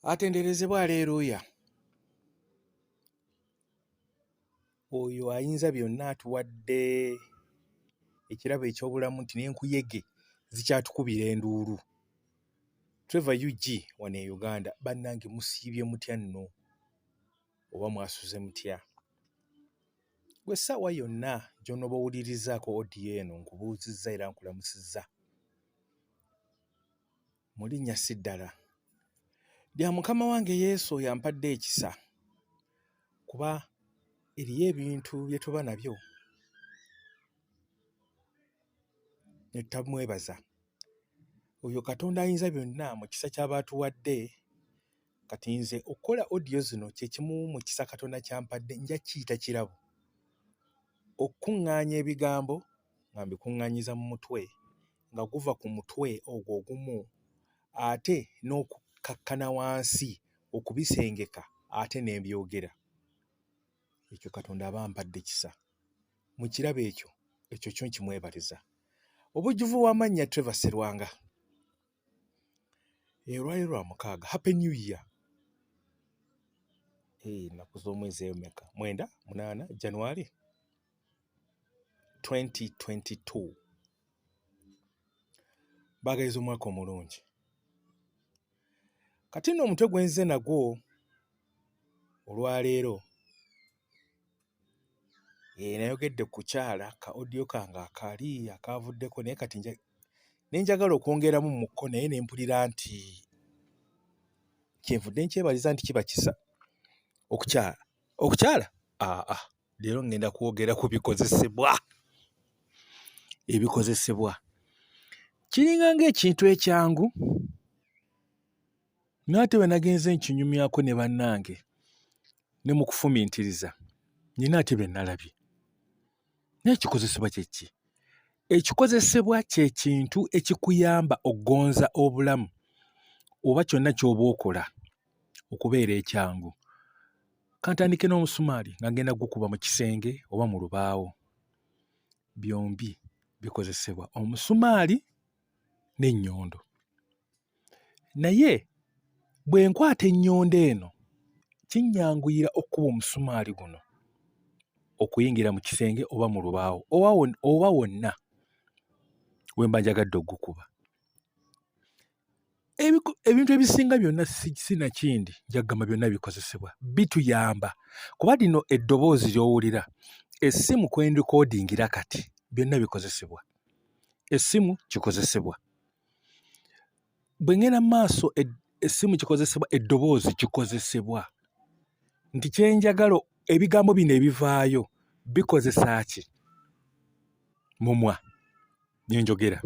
Atenderezebwa aleluya. Oyo ayinza byonna atuwadde ekirabo eky'obulamu nti n'enkuyege zikyatukubira enduulu. Trevor UG wano e Uganda, bannange musiibye mutya nno oba mwasuze mutya? Gwe essaawa yonna gy'onooba owulirizaako odiyo eno nkubuuzizza era nkulamusizza. Mu linnya si ddala lya Mukama wange Yesu oyo ampadde ekisa, kuba eriyo ebintu bye tuba nabyo ne tutamwebaza. Oyo Katonda ayinza byonna mu kisa ky'aba atuwadde, kati nze okukola odiyo zino kye kimu mu kisa Katonda kyampadde, nja kiyita kirabo. Okuŋŋaanya ebigambo nga mbikuŋŋaanyiza mu mutwe, nga guva ku mutwe ogwo ogumu, ate n'okukkakkana wansi okubisengeka ate ne mbyogera. Ekyo Katonda aba ampadde kisa. Mu kirabo ekyo kyo nkimwebaliza. Obujjuvu bw'amannya Trevor Serwanga. Olwali lwa 6. Happy New Year. Ennaku z'omwezi eyo mmeka? 9, 8 January 2022. Baagaliza omwaka omulungi. Kati nno omutwe gwe nze nagwo olwaleero, nayogedde ku kyala ka odiyo kange akali akaavuddeko, naye kati nenjagala okwongeramu mukko, naye ne mpulira nti kyenvudde nkyebaliza nti kiba kisa okukyala. Leero ngenda kwogera ku bikozesebwa. Ebikozesebwa kiringa ng'ekintu ekyangu, naate bwe nagenze nkinyumyako ne bannange ne mu kufumiintiriza, nina ate bye nalabye. Naye ekikozesebwa kye ki? Ekikozesebwa kye kintu ekikuyamba okugonza obulamu oba kyonna ky'oba okola okubeera ekyangu. Kantandike n'omusumaali nga ngenda gukuba mu kisenge oba mu lubaawo. Byombi bikozesebwa, omusumaali n'ennyondo. Naye bwe nkwata ennyondo eno, kinnyanguyira okukuba omusumaali guno okuyingira mu kisenge oba mu lubaawo oba wonna we mba njagadde ogukuba. Ebintu ebisinga byonna sinakindi njagamba byonna bikozesebwa, bituyamba. Kuba lino eddoboozi ly'owulira, essimu kwe ndikoodingira kati, byonna bikozesebwa. Essimu kikozesebwa. Bwe ngenda mu maaso essimu kikozesebwa, eddoboozi kikozesebwa. Nti kye njagala, ebigambo bino ebivaayo bikozesa ki? Mumwa bye njogera.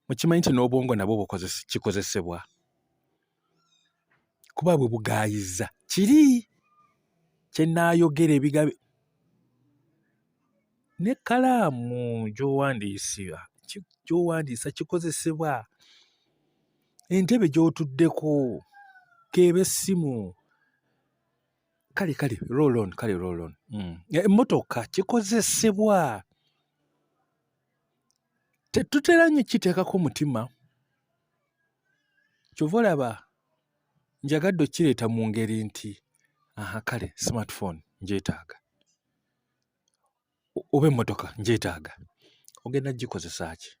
Mukimanyi nti n'obwongo nabwo kikozesebwa, kuba bwe bugaayiza kiri kye nnaayogera ebigambo n'ekkalaamu gy'owandiisa kikozesebwa. Entebe gy'otuddeko keeba essimu. Kale roll on. Emmotoka kikozesebwa. Tetutera nnyo kiteekako mutima, kyova olaba njagadde okkireeta mu ngeri nti kale smartphone ngyetaaga oba emmotoka ngyetaaga. Ogenda gikozesa ki?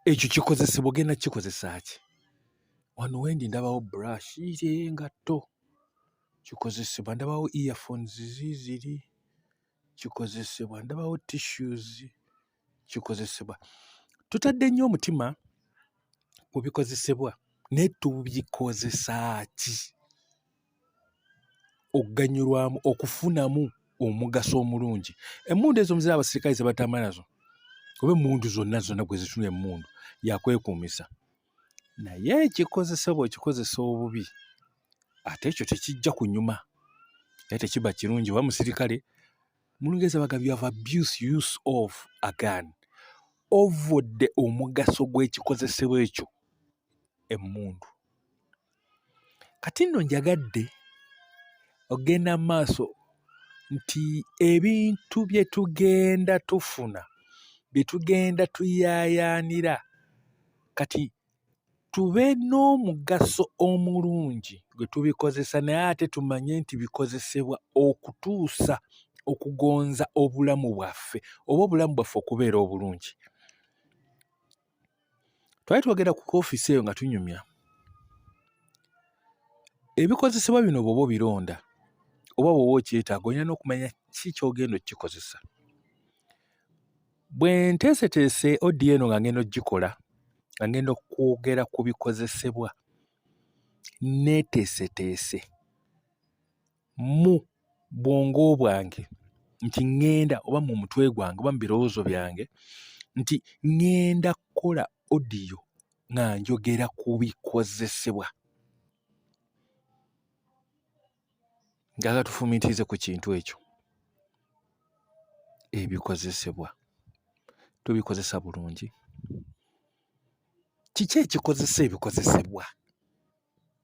Ekyo kikozesebwa, ogenda kikozesa ki? Wano wendi ndabawo brush y'engatto, kikozesebwa. Ndabawo earphones ziiziri, kikozesebwa. Ndabawo tissues, kikozesebwa. Tutadde nnyo omutima ku bikozesebwa, naye tubikozesa ki? Okuganyulwamu, okufunamu omugaso omulungi. Emmundu ezo muzira abasirikale ze batambula nazo, oba emmundu zonna bwe zitunula emmundu, yakwekuumisa. Naye ekikozesebwa ekikozesa obubi, ate ekyo tekijja kunyuma, naye tekiba kirungi. Oba musirikale, mu Lungereza bagamba you have abuse use of a gun. Ovudde omugaso gw'ekikozesebwa ekyo emmundu. Kati nno njagadde ogenda mu maaso nti ebintu bye tugenda tufuna, bye tugenda tuyaayaanira, kati tube n'omugaso omulungi gwe tubikozesa naye ate tumanye nti bikozesebwa okutuusa okugonza obulamu bwaffe oba obulamu bwaffe okubeera obulungi. Twali twogera ku ofiisi eyo nga tunyumya. Ebikozesebwa bino bw'oba obironda oba bw'oba okyetaaga olina n'okumanya ki ky'ogenda okukikozesa. Bwe nteeseteese odiyo eno nga ngenda okugikola, nga ngenda okwogera ku bikozesebwa, neeteeseteese mu bwongo bwange nti ngenda oba mu mutwe gwange oba mu birowoozo byange nti ngenda kukola odiyo nga njogera ku bikozesebwa. Njagala tufumiitirize ku kintu ekyo. Ebikozesebwa tubikozesa bulungi? Kiki ekikozesa ebikozesebwa?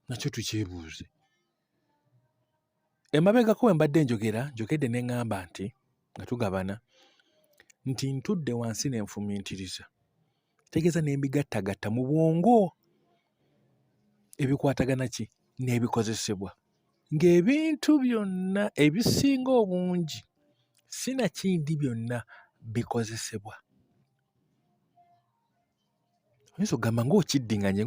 Nakyo tukyebuuze. Emabegako bwe mbadde njokedde ne ŋŋamba nti nga tugabana nti ntudde wansi ne nfumiitiriza. Tegeeza ne mbigattagatta mu bwongo ebikwatagana ki n'ebikozesebwa. Ng'ebintu byonna ebisinga obungi sinakindi byonna bikozesebwa. Oyinza okugamba ng'okiddiŋŋanye.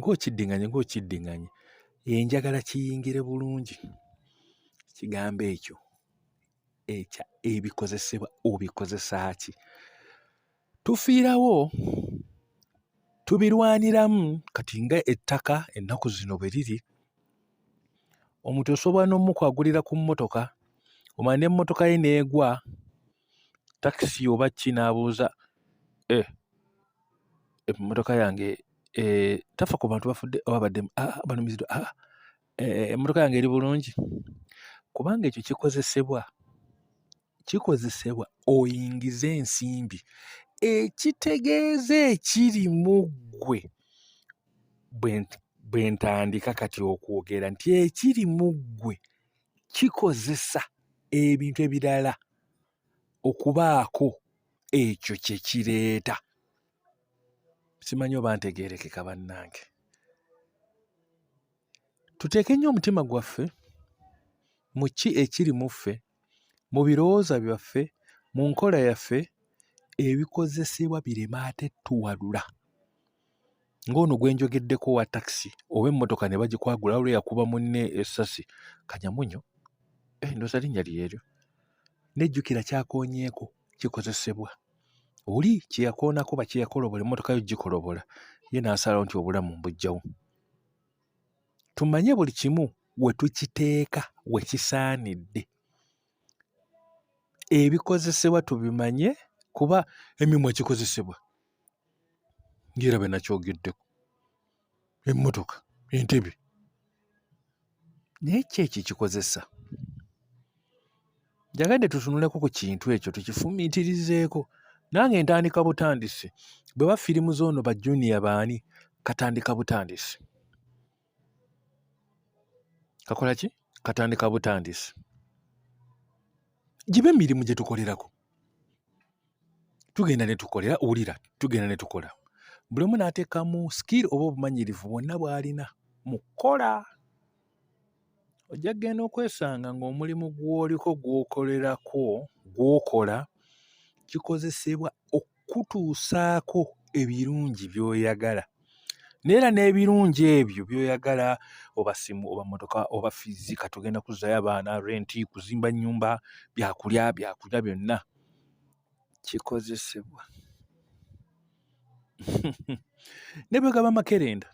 Njagala kiyingire bulungi. Kigambo ekyo ekya ebikozesebwa obikozesa ki? Tufiirawo, tubirwaniramu kati nga ettaka ennaku zino bwe riri. Omuntu osobola n'omukwagulira ku mmotoka, omala n'emmotoka ye n'egwa, takisi oba ki n'abuuza, emmotoka yange tafa ku bantu bafudde oba badde banumiziddwa, emmotoka yange eri bulungi. Kubanga ekyo kikozesebwa oyingize ensimbi, ekitegeeza ekiri mu ggwe. Bwe ntandika kati okwogera nti ekiri mu ggwe kikozesa ebintu ebirala okubaako ekyo kye kireeta. Simanyi oba ntegeerekeka bannange. Tuteeke nnyo omutima gwaffe mu ki ekiri mu ffe, mu birowooza byaffe, mu nkola yaffe, ebikozesebwa bireme ate tuwalula. Ng'ono gwe njogeddeko wa takisi oba emmotoka ne bagikwagula olwo yakuba munne essasi kanyamunyo, ndooza linnya lye eryo. Nejjukira kyakoonyeeko kikozesebwa. Oli kye yakoonako ba kye yakolobola emmotoka yo gikolobola, ye n'asalawo nti obulamu mbujjawo. Tumanye buli kimu we tukiteeka we kisaanidde. Ebikozesebwa tubimanye kuba emimwa kikozesebwa. Ng'era nakyogeddeko. Emmotoka, entebe. Naye ki ekikikozesa? Njagadde tutunuleko ku kintu ekyo tukifumiitirizeeko. Nange ntandika butandisi. Bwe ba firimu z'ono ba junior baani katandika butandisi. Kakola ki? Katandika butandisi. Gibe emirimu gye tukolerako. Tugenda ne tukolera, wulira, tugenda ne tukola. Buli omu n'ateekamu skill oba obumanyirivu bwonna bw'alina mu kukola. Ojja kugenda okwesanga ng'omulimu gw'oliko gw'okola kikozesebwa okutuusaako ebirungi by'oyagala. Neera n'ebirungi ebyo by'oyagala, oba simu, oba mmotoka, oba fiizi, katugenda kuzzayo abaana, renti, kuzimba nnyumba, byakulya byonna kikozesebwa. Ne bwe gaba makerenda,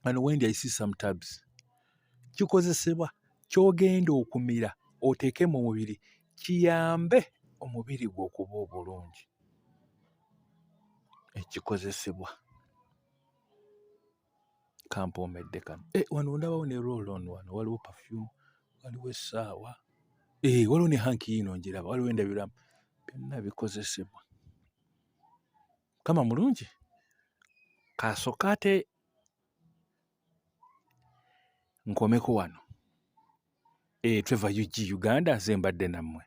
and when I see some tabs, kikozesebwa ky'ogenda okumira oteeke mu mubiri kiyambe omubiri gwo okuba obulungi. Ekikozesebwa. Kampoomedde kano. Wano ndabawo ne roll-on wano, waliwo perfume, waliwo essaawa, waliwo ne hanki yino ngiraba, waliwo endabiramu. Byonna bikozesebwa. Kama mulungi. Kasooka ate nkomeko wano. Tweva UG Uganda, nze mbadde nammwe.